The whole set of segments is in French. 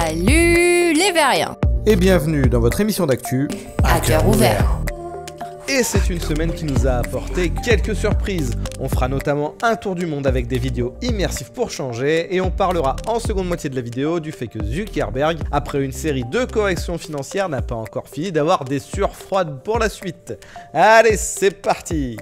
Salut les Veriens! Et bienvenue dans votre émission d'actu À cœur ouvert. Et c'est une semaine qui nous a apporté quelques surprises. On fera notamment un tour du monde avec des vidéos immersives pour changer, et on parlera en seconde moitié de la vidéo du fait que Zuckerberg, après une série de corrections financières, n'a pas encore fini d'avoir des sueurs froides pour la suite. Allez, c'est parti!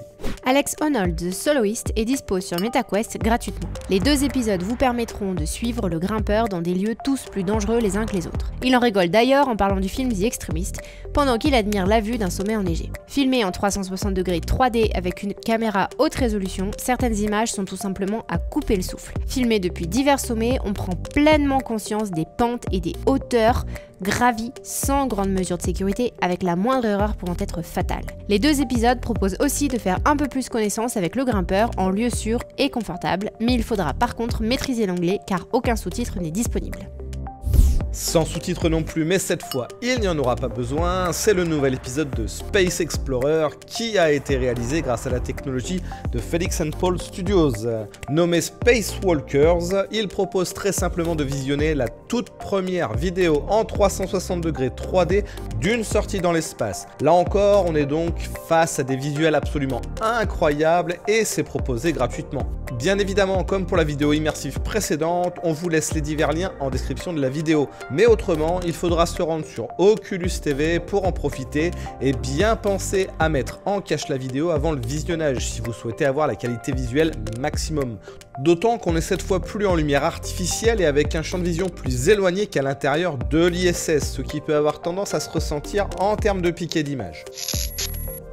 Alex Honnold, The Soloist, est dispo sur MetaQuest gratuitement. Les 2 épisodes vous permettront de suivre le grimpeur dans des lieux tous plus dangereux les uns que les autres. Il en rigole d'ailleurs en parlant du film The Extremist, pendant qu'il admire la vue d'un sommet enneigé. Filmé en 360 degrés 3D avec une caméra haute résolution, certaines images sont tout simplement à couper le souffle. Filmé depuis divers sommets, on prend pleinement conscience des pentes et des hauteurs gravies sans grande mesure de sécurité, avec la moindre erreur pouvant être fatale. Les 2 épisodes proposent aussi de faire un peu plus connaissance avec le grimpeur en lieu sûr et confortable, mais il faudra par contre maîtriser l'anglais car aucun sous-titre n'est disponible. Sans sous-titres non plus, mais cette fois, il n'y en aura pas besoin, c'est le nouvel épisode de Space Explorer qui a été réalisé grâce à la technologie de Felix & Paul Studios. Nommé Spacewalkers, il propose très simplement de visionner la toute première vidéo en 360 degrés 3D d'une sortie dans l'espace. Là encore, on est donc face à des visuels absolument incroyables et c'est proposé gratuitement. Bien évidemment, comme pour la vidéo immersive précédente, on vous laisse les divers liens en description de la vidéo. Mais autrement, il faudra se rendre sur Oculus TV pour en profiter et bien penser à mettre en cache la vidéo avant le visionnage si vous souhaitez avoir la qualité visuelle maximum. D'autant qu'on est cette fois plus en lumière artificielle et avec un champ de vision plus éloigné qu'à l'intérieur de l'ISS, ce qui peut avoir tendance à se ressentir en termes de piqué d'image.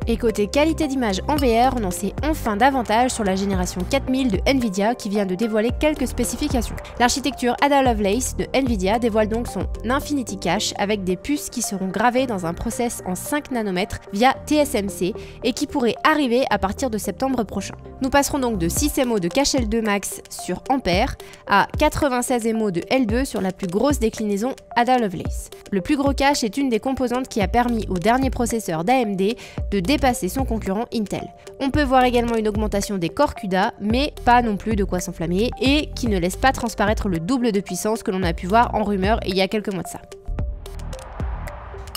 Et côté qualité d'image en VR, on en sait enfin davantage sur la génération 4000 de Nvidia qui vient de dévoiler quelques spécifications. L'architecture Ada Lovelace de Nvidia dévoile donc son Infinity Cache avec des puces qui seront gravées dans un process en 5 nanomètres via TSMC et qui pourrait arriver à partir de septembre prochain. Nous passerons donc de 6 MO de cache L2 Max sur Ampere à 96 MO de L2 sur la plus grosse déclinaison Ada Lovelace. Le plus gros cache est une des composantes qui a permis au dernier processeur d'AMD de dépasser son concurrent Intel. On peut voir également une augmentation des corps CUDA, mais pas non plus de quoi s'enflammer, et qui ne laisse pas transparaître le double de puissance que l'on a pu voir en rumeur il y a quelques mois de ça.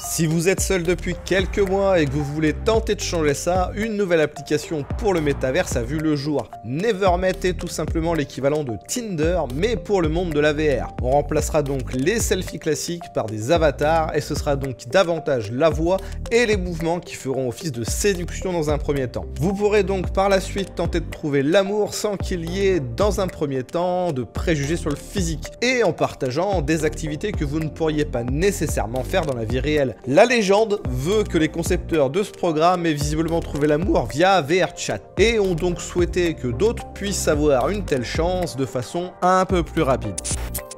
Si vous êtes seul depuis quelques mois et que vous voulez tenter de changer ça, une nouvelle application pour le métaverse a vu le jour. Nevermet est tout simplement l'équivalent de Tinder, mais pour le monde de la VR. On remplacera donc les selfies classiques par des avatars et ce sera donc davantage la voix et les mouvements qui feront office de séduction dans un premier temps. Vous pourrez donc par la suite tenter de trouver l'amour sans qu'il y ait dans un premier temps de préjugés sur le physique et en partageant des activités que vous ne pourriez pas nécessairement faire dans la vie réelle. La légende veut que les concepteurs de ce programme aient visiblement trouvé l'amour via VRChat et ont donc souhaité que d'autres puissent avoir une telle chance de façon un peu plus rapide.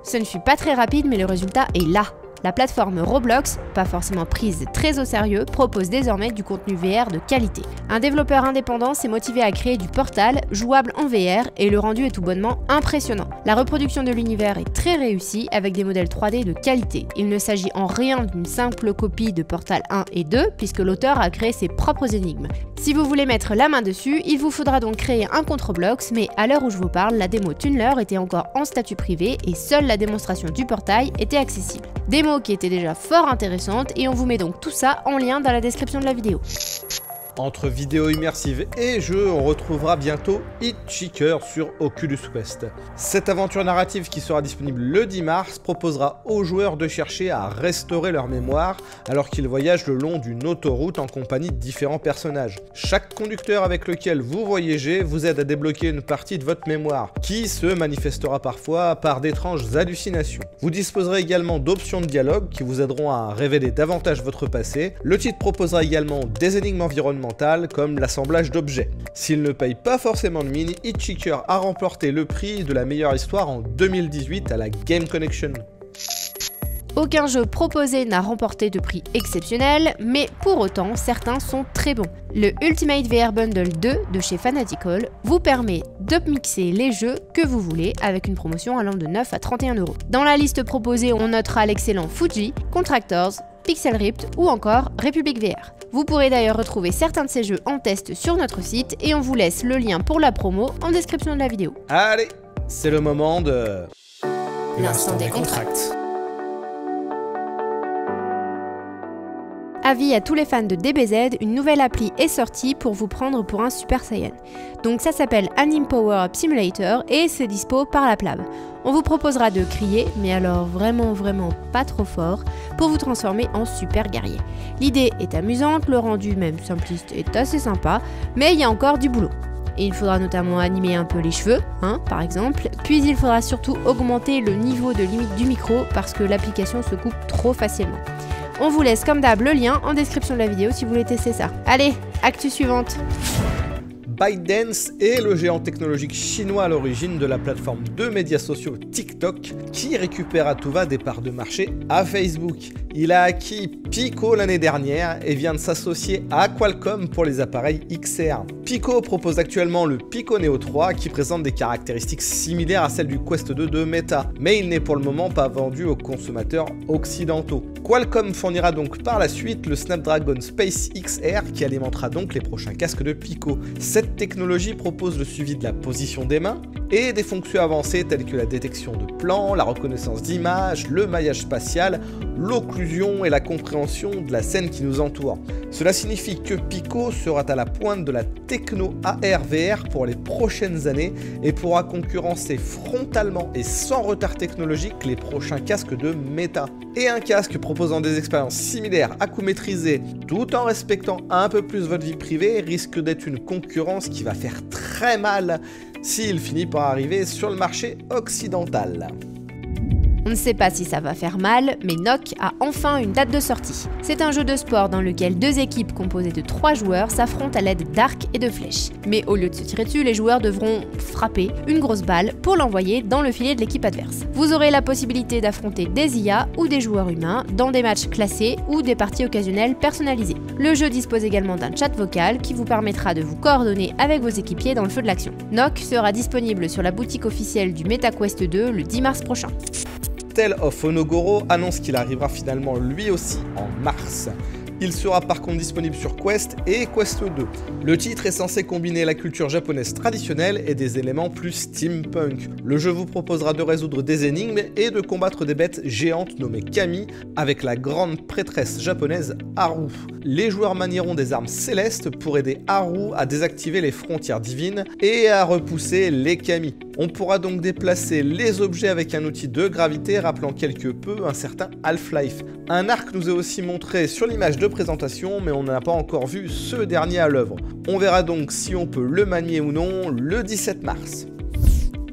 Ce ne fut pas très rapide, mais le résultat est là. La plateforme Roblox, pas forcément prise très au sérieux, propose désormais du contenu VR de qualité. Un développeur indépendant s'est motivé à créer du Portal, jouable en VR, et le rendu est tout bonnement impressionnant. La reproduction de l'univers est très réussie, avec des modèles 3D de qualité. Il ne s'agit en rien d'une simple copie de Portal 1 et 2, puisque l'auteur a créé ses propres énigmes. Si vous voulez mettre la main dessus, il vous faudra donc créer un compte Roblox, mais à l'heure où je vous parle, la démo Tunler était encore en statut privé, et seule la démonstration du portail était accessible. Démo qui était déjà fort intéressante et on vous met donc tout ça en lien dans la description de la vidéo. Entre vidéos immersives et jeux, on retrouvera bientôt Hitchhiker sur Oculus Quest. Cette aventure narrative qui sera disponible le 10 mars proposera aux joueurs de chercher à restaurer leur mémoire alors qu'ils voyagent le long d'une autoroute en compagnie de différents personnages. Chaque conducteur avec lequel vous voyagez vous aide à débloquer une partie de votre mémoire qui se manifestera parfois par d'étranges hallucinations. Vous disposerez également d'options de dialogue qui vous aideront à révéler davantage votre passé. Le titre proposera également des énigmes environnementales comme l'assemblage d'objets. S'il ne paye pas forcément de mine, Hitchhiker a remporté le prix de la meilleure histoire en 2018 à la Game Connection. Aucun jeu proposé n'a remporté de prix exceptionnel, mais pour autant, certains sont très bons. Le Ultimate VR Bundle 2 de chez Fanatical vous permet de mixer les jeux que vous voulez avec une promotion allant de 9 à 31 €. Dans la liste proposée, on notera l'excellent Fuji, Contractors, Pixel Ripped ou encore Republic VR. Vous pourrez d'ailleurs retrouver certains de ces jeux en test sur notre site et on vous laisse le lien pour la promo en description de la vidéo. Allez, c'est le moment de... L'instant des contracts. Avis à tous les fans de DBZ, une nouvelle appli est sortie pour vous prendre pour un Super Saiyan. Donc ça s'appelle Anime Power Up Simulator et c'est dispo par la plab. On vous proposera de crier, mais alors vraiment pas trop fort, pour vous transformer en super guerrier. L'idée est amusante, le rendu même simpliste est assez sympa, mais il y a encore du boulot. Et il faudra notamment animer un peu les cheveux, par exemple, puis il faudra surtout augmenter le niveau de limite du micro parce que l'application se coupe trop facilement. On vous laisse comme d'hab le lien en description de la vidéo si vous voulez tester ça. Allez, actu suivante. ByteDance est le géant technologique chinois à l'origine de la plateforme de médias sociaux TikTok qui récupère à tout va des parts de marché à Facebook. Il a acquis Pico l'année dernière et vient de s'associer à Qualcomm pour les appareils XR. Pico propose actuellement le Pico Neo 3 qui présente des caractéristiques similaires à celles du Quest 2 de Meta, mais il n'est pour le moment pas vendu aux consommateurs occidentaux. Qualcomm fournira donc par la suite le Snapdragon Space XR qui alimentera donc les prochains casques de Pico. Cette technologie propose le suivi de la position des mains et des fonctions avancées telles que la détection de plans, la reconnaissance d'images, le maillage spatial, l'occlusion et la compréhension de la scène qui nous entoure. Cela signifie que Pico sera à la pointe de la techno AR/VR pour les prochaines années et pourra concurrencer frontalement et sans retard technologique les prochains casques de Meta. Et un casque proposant des expériences similaires à coût maîtrisé tout en respectant un peu plus votre vie privée risque d'être une concurrence qui va faire très mal s'il finit par arriver sur le marché occidental. On ne sait pas si ça va faire mal, mais Nock a enfin une date de sortie. C'est un jeu de sport dans lequel deux équipes composées de 3 joueurs s'affrontent à l'aide d'arcs et de flèches. Mais au lieu de se tirer dessus, les joueurs devront frapper une grosse balle pour l'envoyer dans le filet de l'équipe adverse. Vous aurez la possibilité d'affronter des IA ou des joueurs humains dans des matchs classés ou des parties occasionnelles personnalisées. Le jeu dispose également d'un chat vocal qui vous permettra de vous coordonner avec vos équipiers dans le feu de l'action. Nock sera disponible sur la boutique officielle du MetaQuest 2 le 10 mars prochain. Tale of Onogoro annonce qu'il arrivera finalement lui aussi en mars. Il sera par contre disponible sur Quest et Quest 2. Le titre est censé combiner la culture japonaise traditionnelle et des éléments plus steampunk. Le jeu vous proposera de résoudre des énigmes et de combattre des bêtes géantes nommées Kami avec la grande prêtresse japonaise Haru. Les joueurs manieront des armes célestes pour aider Haru à désactiver les frontières divines et à repousser les Kami. On pourra donc déplacer les objets avec un outil de gravité rappelant quelque peu un certain Half-Life. Un arc nous est aussi montré sur l'image de présentation, mais on n'a pas encore vu ce dernier à l'œuvre. On verra donc si on peut le manier ou non le 17 mars.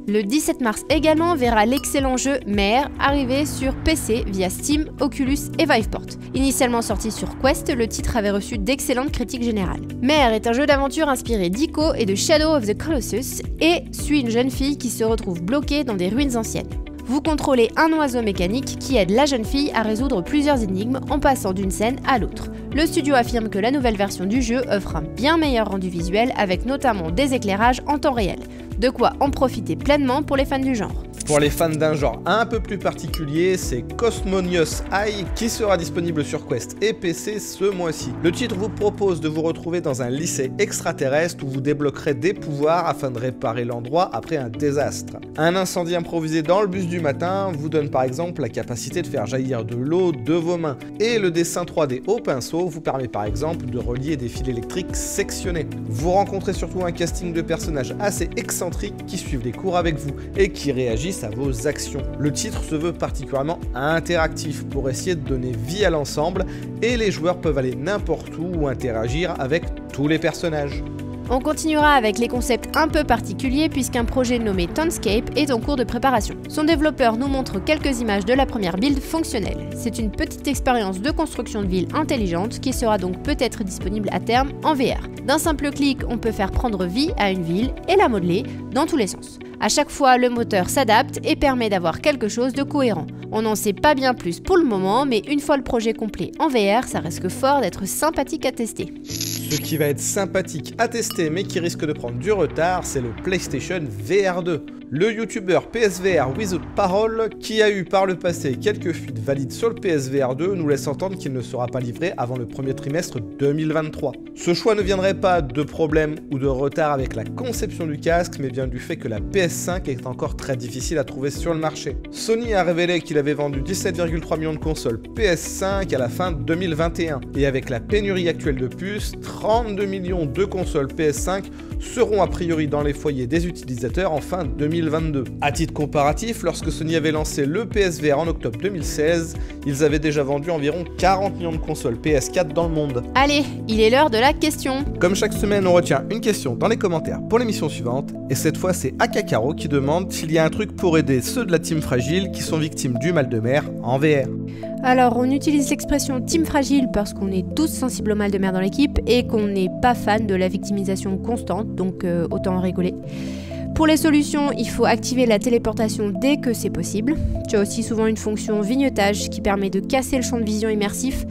Le 17 mars également verra l'excellent jeu Mer arriver sur PC via Steam, Oculus et Viveport. Initialement sorti sur Quest, le titre avait reçu d'excellentes critiques générales. Mer est un jeu d'aventure inspiré d'Ico et de Shadow of the Colossus et suit une jeune fille qui se retrouve bloquée dans des ruines anciennes. Vous contrôlez un oiseau mécanique qui aide la jeune fille à résoudre plusieurs énigmes en passant d'une scène à l'autre. Le studio affirme que la nouvelle version du jeu offre un bien meilleur rendu visuel avec notamment des éclairages en temps réel. De quoi en profiter pleinement pour les fans du genre. Pour les fans d'un genre un peu plus particulier, c'est Cosmonious Eye qui sera disponible sur Quest et PC ce mois-ci. Le titre vous propose de vous retrouver dans un lycée extraterrestre où vous débloquerez des pouvoirs afin de réparer l'endroit après un désastre. Un incendie improvisé dans le bus du matin vous donne par exemple la capacité de faire jaillir de l'eau de vos mains. Et le dessin 3D au pinceau vous permet par exemple de relier des fils électriques sectionnés. Vous rencontrez surtout un casting de personnages assez excentriques qui suivent les cours avec vous et qui réagissent à vos actions. Le titre se veut particulièrement interactif pour essayer de donner vie à l'ensemble et les joueurs peuvent aller n'importe où ou interagir avec tous les personnages. On continuera avec les concepts un peu particuliers puisqu'un projet nommé Townscape est en cours de préparation. Son développeur nous montre quelques images de la première build fonctionnelle. C'est une petite expérience de construction de ville intelligente qui sera donc peut-être disponible à terme en VR. D'un simple clic, on peut faire prendre vie à une ville et la modeler dans tous les sens. À chaque fois, le moteur s'adapte et permet d'avoir quelque chose de cohérent. On n'en sait pas bien plus pour le moment, mais une fois le projet complet en VR, ça risque fort d'être sympathique à tester. Ce qui va être sympathique à tester mais qui risque de prendre du retard, c'est le PlayStation VR 2. Le youtubeur PSVR Without Parole, qui a eu par le passé quelques fuites valides sur le PSVR 2, nous laisse entendre qu'il ne sera pas livré avant le premier trimestre 2023. Ce choix ne viendrait pas de problèmes ou de retard avec la conception du casque, mais bien du fait que la PS5 est encore très difficile à trouver sur le marché. Sony a révélé qu'il avait vendu 17,3 millions de consoles PS5 à la fin 2021, et avec la pénurie actuelle de puces, 32 millions de consoles PS5 seront a priori dans les foyers des utilisateurs en fin 2022. À titre comparatif, lorsque Sony avait lancé le PSVR en octobre 2016, ils avaient déjà vendu environ 40 millions de consoles PS4 dans le monde. Allez, il est l'heure de la question. Comme chaque semaine, on retient une question dans les commentaires pour l'émission suivante, et cette fois c'est Akakaro qui demande s'il y a un truc pour aider ceux de la team fragile qui sont victimes du mal de mer en VR. Alors, on utilise l'expression team fragile parce qu'on est tous sensibles au mal de mer dans l'équipe et qu'on n'est pas fan de la victimisation constante, donc autant en rigoler. Pour les solutions, il faut activer la téléportation dès que c'est possible. Tu as aussi souvent une fonction vignettage qui permet de casser le champ de vision immersif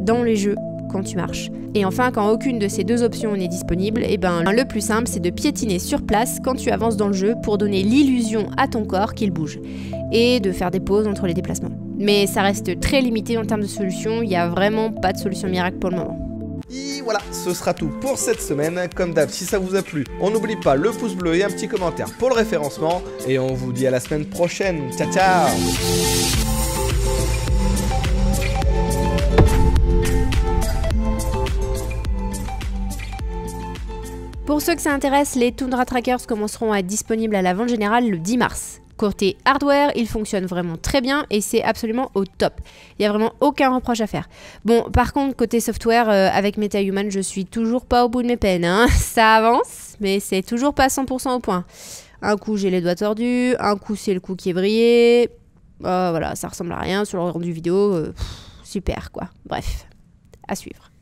dans les jeux quand tu marches. Et enfin, quand aucune de ces deux options n'est disponible, le plus simple c'est de piétiner sur place quand tu avances dans le jeu pour donner l'illusion à ton corps qu'il bouge et de faire des pauses entre les déplacements. Mais ça reste très limité en termes de solutions, il n'y a vraiment pas de solution miracle pour le moment. Et voilà, ce sera tout pour cette semaine. Comme d'hab, si ça vous a plu, on n'oublie pas le pouce bleu et un petit commentaire pour le référencement. Et on vous dit à la semaine prochaine. Ciao, ciao! Pour ceux que ça intéresse, les Tundra Trackers commenceront à être disponibles à la vente générale le 10 mars. Côté hardware, il fonctionne vraiment très bien et c'est absolument au top. Il n'y a vraiment aucun reproche à faire. Bon, par contre, côté software, avec MetaHuman, je suis toujours pas au bout de mes peines. Hein. Ça avance, mais c'est toujours pas 100% au point. Un coup, j'ai les doigts tordus, un coup, c'est le coup qui est vrillé. Voilà, ça ressemble à rien sur le rendu vidéo. Super, quoi. Bref, à suivre.